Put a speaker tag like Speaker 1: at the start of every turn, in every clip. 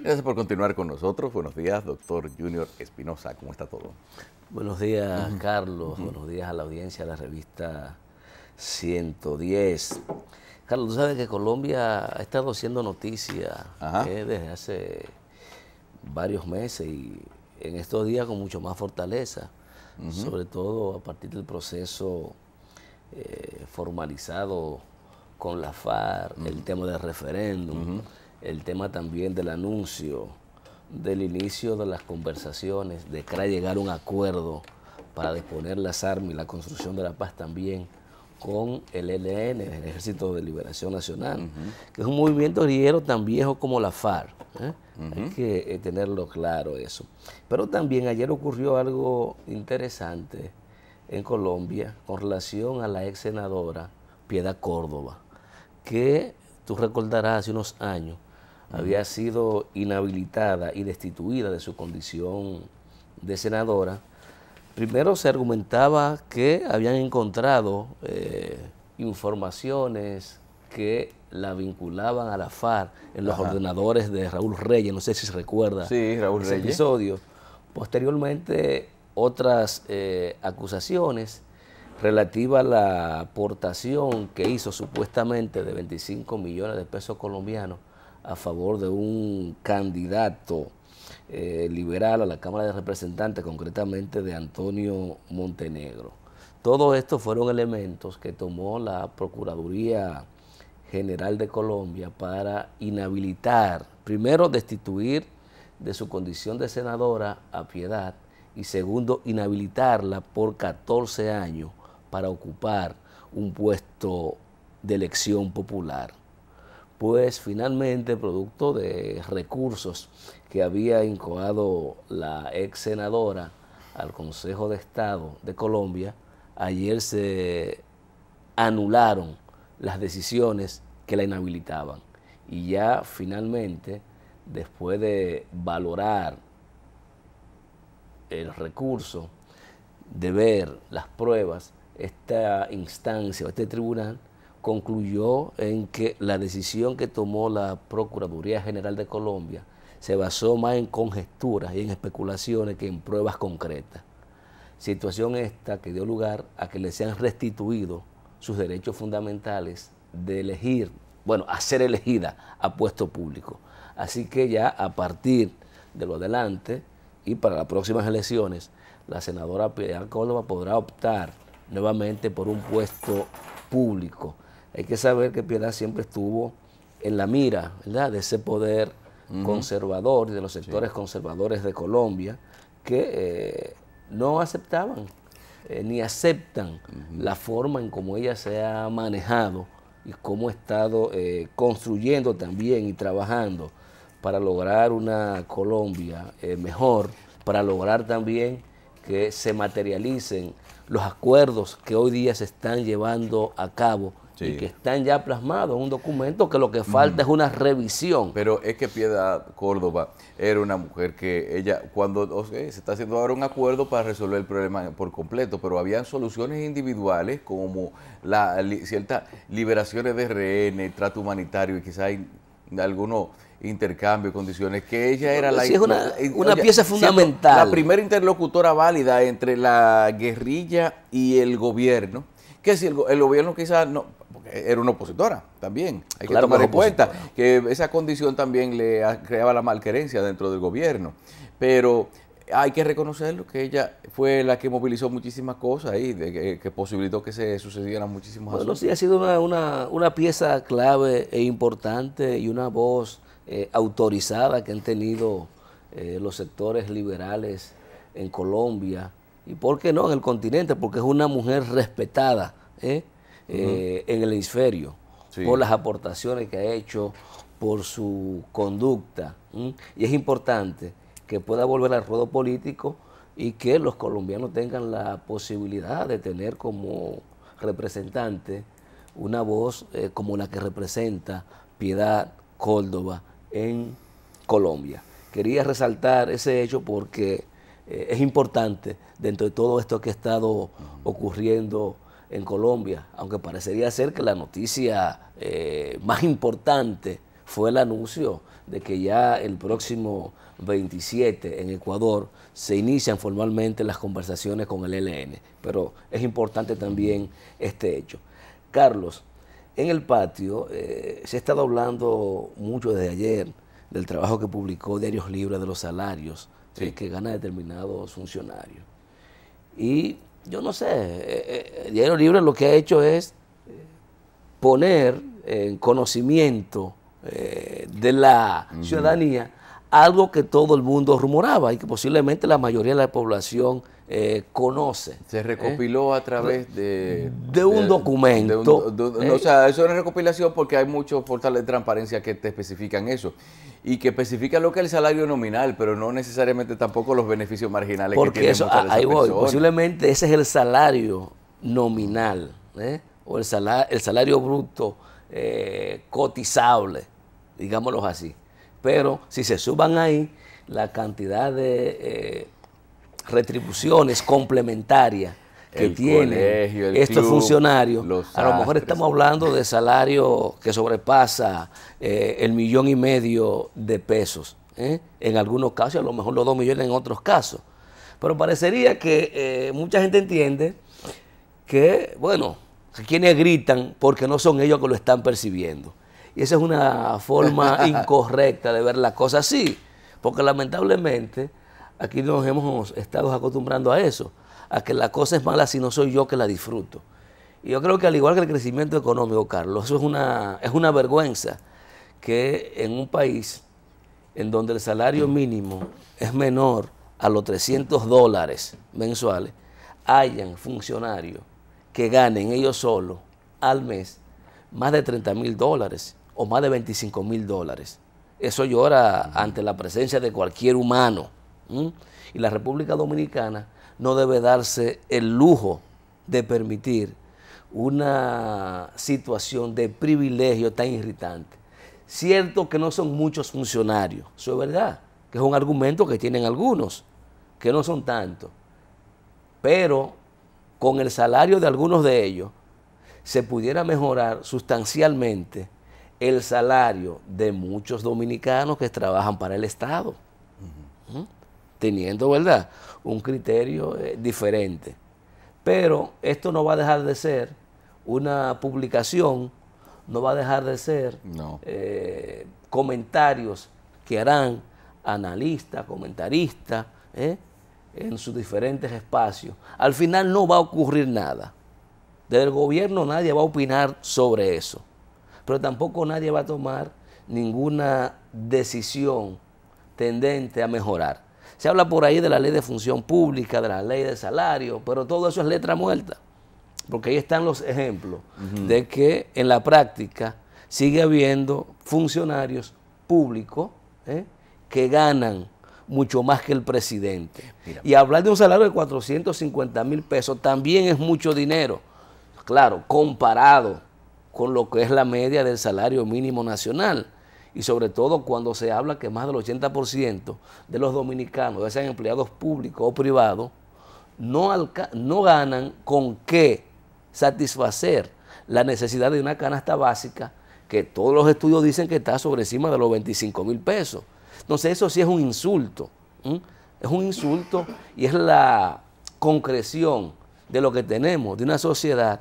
Speaker 1: Gracias por continuar con nosotros. Buenos días, doctor Junior Espinosa. ¿Cómo está todo?
Speaker 2: Buenos días, Carlos. Buenos días a la audiencia de la revista 110. Carlos, tú sabes que Colombia ha estado haciendo noticia desde hace varios meses y en estos días con mucho más fortaleza, sobre todo a partir del proceso formalizado con la FARC, el tema del referéndum, el tema también del anuncio del inicio de las conversaciones, de querer llegar a un acuerdo para disponer las armas y la construcción de la paz también con el ELN, el Ejército de Liberación Nacional, que es un movimiento guerrillero tan viejo como la FARC. Hay que tenerlo claro eso. Pero también ayer ocurrió algo interesante en Colombia con relación a la ex senadora Piedad Córdoba, que tú recordarás hace unos años había sido inhabilitada y destituida de su condición de senadora. Primero se argumentaba que habían encontrado informaciones que la vinculaban a la FARC en los ordenadores de Raúl Reyes, no sé si se recuerda
Speaker 1: Raúl
Speaker 2: ese
Speaker 1: Reyes.
Speaker 2: episodio. Posteriormente, otras acusaciones relativas a la aportación que hizo supuestamente de 25 millones de pesos colombianos a favor de un candidato liberal a la Cámara de Representantes, concretamente de Antonio Montenegro. Todo esto fueron elementos que tomó la Procuraduría General de Colombia para inhabilitar, primero destituir de su condición de senadora a Piedad y segundo inhabilitarla por 14 años para ocupar un puesto de elección popular. Pues finalmente, producto de recursos que había incoado la ex senadora al Consejo de Estado de Colombia, ayer se anularon las decisiones que la inhabilitaban. Y ya finalmente, después de valorar el recurso, de ver las pruebas, esta instancia o este tribunal concluyó en que la decisión que tomó la Procuraduría General de Colombia se basó más en conjeturas y en especulaciones que en pruebas concretas. Situación esta que dio lugar a que le sean restituidos sus derechos fundamentales de elegir, bueno, a ser elegida a puesto público. Así que ya a partir de lo adelante y para las próximas elecciones, la senadora Piedad Córdoba podrá optar nuevamente por un puesto público. Hay que saber que Piedad siempre estuvo en la mira, ¿verdad?, de ese poder conservador y de los sectores conservadores de Colombia que no aceptaban ni aceptan la forma en cómo ella se ha manejado y cómo ha estado construyendo también y trabajando para lograr una Colombia mejor, para lograr también que se materialicen los acuerdos que hoy día se están llevando a cabo y que están ya plasmados en un documento que lo que falta es una revisión.
Speaker 1: Pero es que Piedad Córdoba era una mujer que ella, cuando se está haciendo ahora un acuerdo para resolver el problema por completo, pero habían soluciones individuales como ciertas liberaciones de rehenes, trato humanitario y quizá hay algunos intercambios, condiciones, que ella era
Speaker 2: sí, es una pieza fundamental.
Speaker 1: La primera interlocutora válida entre la guerrilla y el gobierno, que si el gobierno quizás no, porque era una opositora también, hay que tomar en cuenta que esa condición también le creaba la malquerencia dentro del gobierno, pero hay que reconocerlo que ella fue la que movilizó muchísimas cosas ahí, que posibilitó que se sucedieran muchísimos asuntos.
Speaker 2: Sí, ha sido una pieza clave e importante y una voz autorizada que han tenido los sectores liberales en Colombia y por qué no en el continente, porque es una mujer respetada en el hemisferio por las aportaciones que ha hecho, por su conducta, y es importante que pueda volver al ruedo político y que los colombianos tengan la posibilidad de tener como representante una voz como la que representa Piedad Córdoba en Colombia. Quería resaltar ese hecho porque es importante dentro de todo esto que ha estado ocurriendo en Colombia, aunque parecería ser que la noticia más importante fue el anuncio de que ya el próximo 27 en Ecuador se inician formalmente las conversaciones con el ELN, pero es importante también este hecho. Carlos, en el patio se ha estado hablando mucho desde ayer del trabajo que publicó Diarios Libres de los salarios que gana determinados funcionarios. Y yo no sé, Diarios Libres lo que ha hecho es poner en conocimiento de la ciudadanía algo que todo el mundo rumoraba y que posiblemente la mayoría de la población conoce.
Speaker 1: Se recopiló a través de
Speaker 2: un documento.
Speaker 1: O sea, eso es una recopilación porque hay muchos portales de transparencia que te especifican eso y que especifican lo que es el salario nominal, pero no necesariamente tampoco los beneficios marginales
Speaker 2: porque
Speaker 1: que tienen
Speaker 2: eso,
Speaker 1: muchas de esas
Speaker 2: ahí voy,
Speaker 1: personas.
Speaker 2: posiblemente ese es el salario nominal, o el salario bruto cotizable, digámoslo así. Pero si se suban ahí la cantidad de retribuciones complementarias que tienen estos funcionarios, a lo mejor estamos hablando de salario que sobrepasa el 1,5 millones de pesos, en algunos casos, a lo mejor los 2 millones en otros casos. Pero parecería que mucha gente entiende que, bueno, quienes gritan porque no son ellos que lo están percibiendo. Y esa es una forma incorrecta de ver las cosas así, porque lamentablemente aquí nos hemos estado acostumbrando a eso, a que la cosa es mala si no soy yo que la disfruto. Y yo creo que al igual que el crecimiento económico, Carlos, eso es una vergüenza que en un país en donde el salario mínimo es menor a los $300 mensuales, hayan funcionarios que ganen ellos solos al mes más de $30,000 o más de $25,000. Eso llora ante la presencia de cualquier humano. Y la República Dominicana no debe darse el lujo de permitir una situación de privilegio tan irritante. Cierto que no son muchos funcionarios, eso es verdad, que es un argumento que tienen algunos, que no son tantos, pero con el salario de algunos de ellos se pudiera mejorar sustancialmente el salario de muchos dominicanos que trabajan para el Estado, teniendo, ¿verdad?, un criterio diferente. Pero esto no va a dejar de ser una publicación, no va a dejar de ser comentarios que harán analistas, comentaristas, en sus diferentes espacios. Al final no va a ocurrir nada. Desde el gobierno nadie va a opinar sobre eso, pero tampoco nadie va a tomar ninguna decisión tendente a mejorar. Se habla por ahí de la ley de función pública, de la ley de salario, pero todo eso es letra muerta, porque ahí están los ejemplos de que en la práctica sigue habiendo funcionarios públicos que ganan mucho más que el presidente. Mira. Y hablar de un salario de 450,000 pesos también es mucho dinero. Claro, comparado con lo que es la media del salario mínimo nacional. Y sobre todo cuando se habla que más del 80% de los dominicanos, ya sean empleados públicos o privados, no ganan con qué satisfacer la necesidad de una canasta básica que todos los estudios dicen que está sobre encima de los 25,000 pesos. Entonces eso sí es un insulto, es un insulto y es la concreción de lo que tenemos, de una sociedad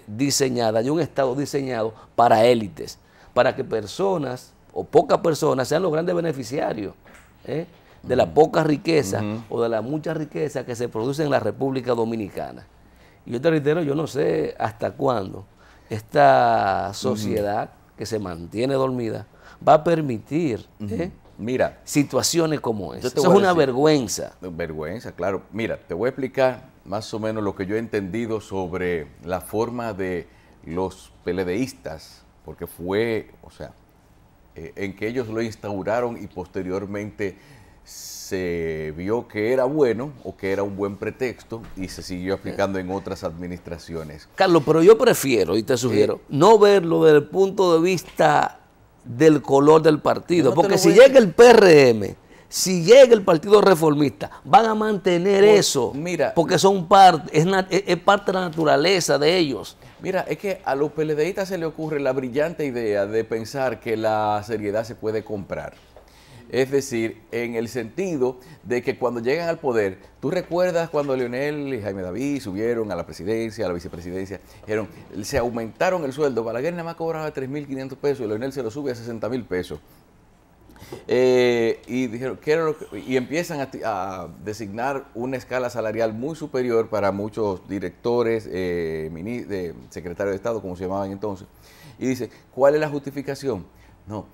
Speaker 2: diseñada, de un Estado diseñado para élites, para que personas o pocas personas sean los grandes beneficiarios de la poca riqueza o de la mucha riqueza que se produce en la República Dominicana. Y yo te reitero, yo no sé hasta cuándo esta sociedad que se mantiene dormida va a permitir
Speaker 1: mira,
Speaker 2: situaciones como esa. Eso es una vergüenza.
Speaker 1: Vergüenza, claro. Mira, te voy a explicar más o menos lo que yo he entendido sobre la forma de los PLDistas, porque fue, o sea, en que ellos lo instauraron y posteriormente se vio que era bueno o que era un buen pretexto y se siguió aplicando en otras administraciones.
Speaker 2: Carlos, pero yo prefiero, y te sugiero, no verlo desde el punto de vista del color del partido, porque si llega el PRM, si llega el Partido Reformista, van a mantener eso,
Speaker 1: mira,
Speaker 2: porque son parte, es parte de la naturaleza de ellos.
Speaker 1: Mira, es que a los PLDistas se le ocurre la brillante idea de pensar que la seriedad se puede comprar. Es decir, en el sentido de que cuando llegan al poder, tú recuerdas cuando Leonel y Jaime David subieron a la presidencia, a la vicepresidencia, dijeron, se aumentaron el sueldo, Balaguer nada más cobraba 3.500 pesos y Leonel se lo sube a 60.000 pesos. Y dijeron, y empiezan a designar una escala salarial muy superior para muchos directores, secretarios de Estado, como se llamaban entonces. Y dice, ¿cuál es la justificación? No,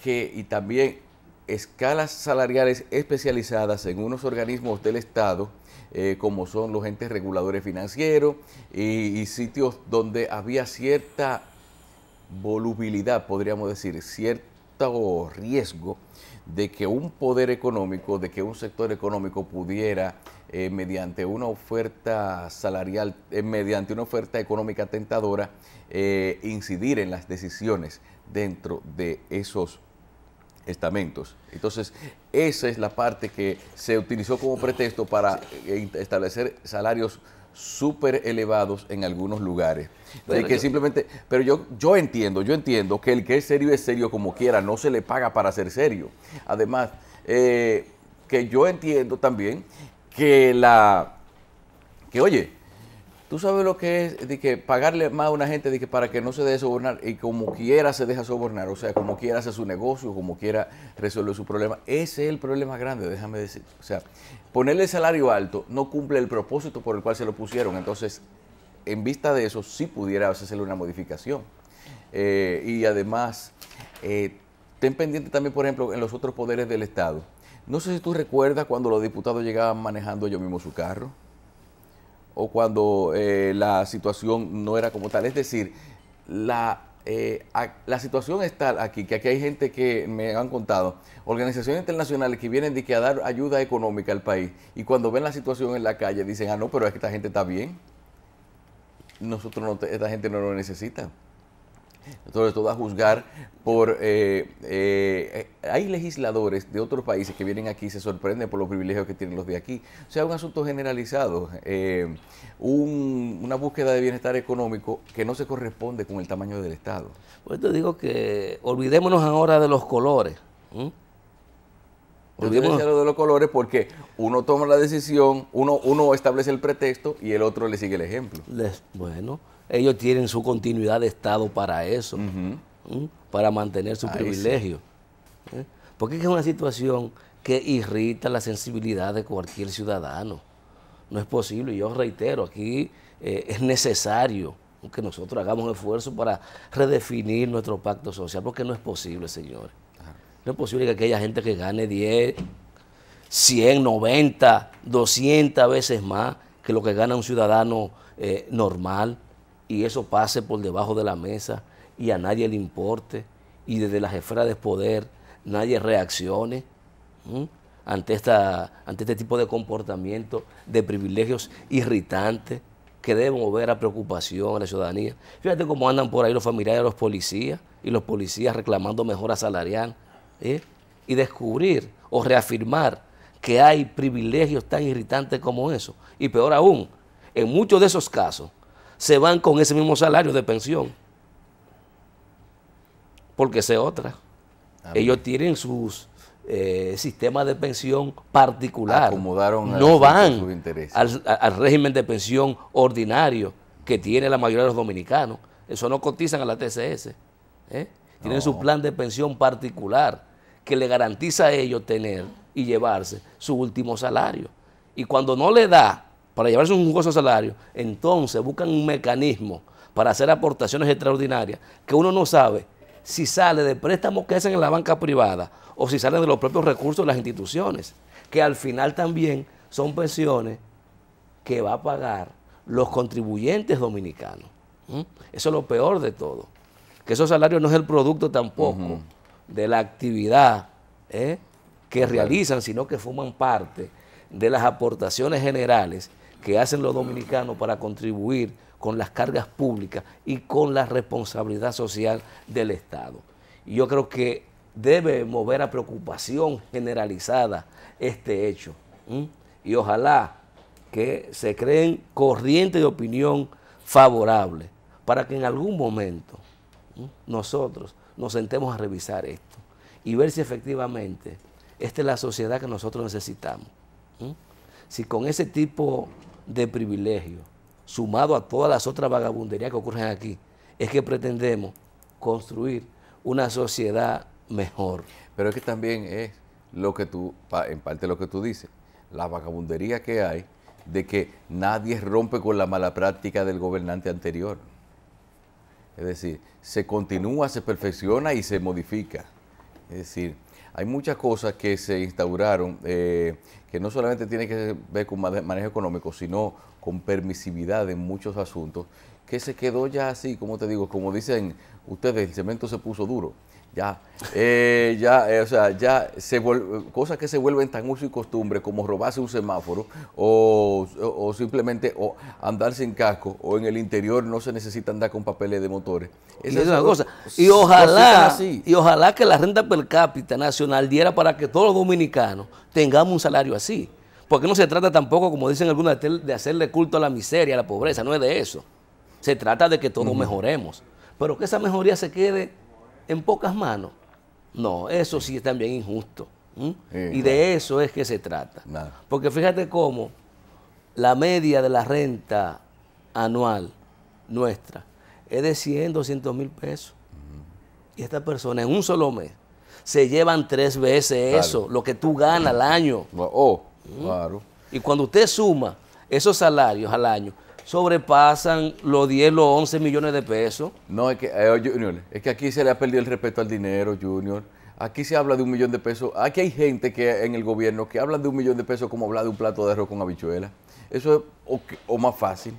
Speaker 1: y también escalas salariales especializadas en unos organismos del Estado, como son los entes reguladores financieros y sitios donde había cierta volubilidad, podríamos decir, cierto riesgo de que un poder económico, de que un sector económico pudiera, mediante una oferta salarial, mediante una oferta económica tentadora, incidir en las decisiones dentro de esos estamentos. Entonces, esa es la parte que se utilizó como pretexto para establecer salarios súper elevados en algunos lugares. Bueno, que simplemente, pero yo entiendo que el que es serio como quiera, no se le paga para ser serio. Además, que yo entiendo también que oye, tú sabes lo que es de que pagarle más a una gente de que para que no se deje sobornar y como quiera se deja sobornar, o sea, como quiera hace su negocio, como quiera resuelve su problema. Ese es el problema grande, déjame decir. O sea, ponerle el salario alto no cumple el propósito por el cual se lo pusieron. Entonces, en vista de eso, sí pudiera hacerle una modificación. Y además, ten pendiente también, por ejemplo, en los otros poderes del Estado. No sé si tú recuerdas cuando los diputados llegaban manejando ellos mismos su carro, o cuando la situación no era como tal. Es decir, la situación es tal aquí, que aquí hay gente que me han contado, organizaciones internacionales que vienen a dar ayuda económica al país, y cuando ven la situación en la calle dicen, no, pero es que esta gente está bien. Esta gente no lo necesita. Entonces, todo a juzgar por... hay legisladores de otros países que vienen aquí y se sorprenden por los privilegios que tienen los de aquí. O sea, un asunto generalizado, una búsqueda de bienestar económico que no se corresponde con el tamaño del Estado.
Speaker 2: Pues te digo que olvidémonos ahora de los colores.
Speaker 1: Olvidémonos de los colores porque uno toma la decisión, uno establece el pretexto y el otro le sigue el ejemplo.
Speaker 2: Bueno, ellos tienen su continuidad de Estado para eso, para mantener su privilegio. Sí. Porque es una situación que irrita la sensibilidad de cualquier ciudadano. No es posible, y yo reitero, aquí es necesario que nosotros hagamos esfuerzo para redefinir nuestro pacto social, porque no es posible, señores. No es posible que aquella gente que gane 10, 100, 90, 200 veces más que lo que gana un ciudadano normal, y eso pase por debajo de la mesa y a nadie le importe, y desde las esferas de poder nadie reaccione ante este tipo de comportamiento de privilegios irritantes que deben mover a preocupación a la ciudadanía. Fíjate cómo andan por ahí los familiares de los policías y los policías reclamando mejora salarial, y descubrir o reafirmar que hay privilegios tan irritantes como eso. Y peor aún, en muchos de esos casos se van con ese mismo salario de pensión, porque esa es otra. Ellos tienen sus sistemas de pensión particular, no van al régimen de pensión ordinario que tiene la mayoría de los dominicanos. Eso no cotizan a la TCS. Tienen su plan de pensión particular que le garantiza a ellos tener y llevarse su último salario. Y cuando no le da para llevarse un jugoso salario, entonces buscan un mecanismo para hacer aportaciones extraordinarias que uno no sabe si sale de préstamos que hacen en la banca privada o si salen de los propios recursos de las instituciones, que al final también son pensiones que va a pagar los contribuyentes dominicanos. Eso es lo peor de todo, que esos salarios no es el producto tampoco de la actividad que realizan, sino que forman parte de las aportaciones generales que hacen los dominicanos para contribuir con las cargas públicas y con la responsabilidad social del Estado. Y yo creo que debe mover a preocupación generalizada este hecho. Y ojalá que se creen corrientes de opinión favorables para que en algún momento nosotros nos sentemos a revisar esto y ver si efectivamente esta es la sociedad que nosotros necesitamos. Si con ese tipo de privilegio, sumado a todas las otras vagabunderías que ocurren aquí, es que pretendemos construir una sociedad mejor.
Speaker 1: Pero es que también es lo que tú, en parte lo que tú dices, la vagabundería que hay de que nadie rompe con la mala práctica del gobernante anterior. Es decir, se continúa, se perfecciona y se modifica. Es decir, hay muchas cosas que se instauraron que no solamente tienen que ver con manejo económico, sino con permisividad en muchos asuntos, que se quedó ya así, como te digo, como dicen ustedes, el cemento se puso duro. Ya, o sea, ya cosas que se vuelven tan uso y costumbre como robarse un semáforo o simplemente andar sin casco, o en el interior no se necesita andar con papeles de motores.
Speaker 2: Esa es una cosa. Y ojalá que la renta per cápita nacional diera para que todos los dominicanos tengamos un salario así. Porque no se trata tampoco, como dicen algunos, de hacerle culto a la miseria, a la pobreza, no es de eso. Se trata de que todos mejoremos. Pero que esa mejoría se quede en pocas manos. No, eso sí es también injusto. Y de eso es que se trata. Porque fíjate cómo la media de la renta anual nuestra es de 100, 200 mil pesos. Y estas personas en un solo mes se llevan 3 veces eso, lo que tú ganas al año.
Speaker 1: Claro.
Speaker 2: Y cuando usted suma esos salarios al año, sobrepasan los 10, los 11 millones de pesos.
Speaker 1: No, es que, Junior, es que aquí se le ha perdido el respeto al dinero, Junior. Aquí se habla de 1 millón de pesos. Aquí hay gente que en el gobierno que hablan de 1 millón de pesos como hablar de un plato de arroz con habichuela. Eso es o más fácil.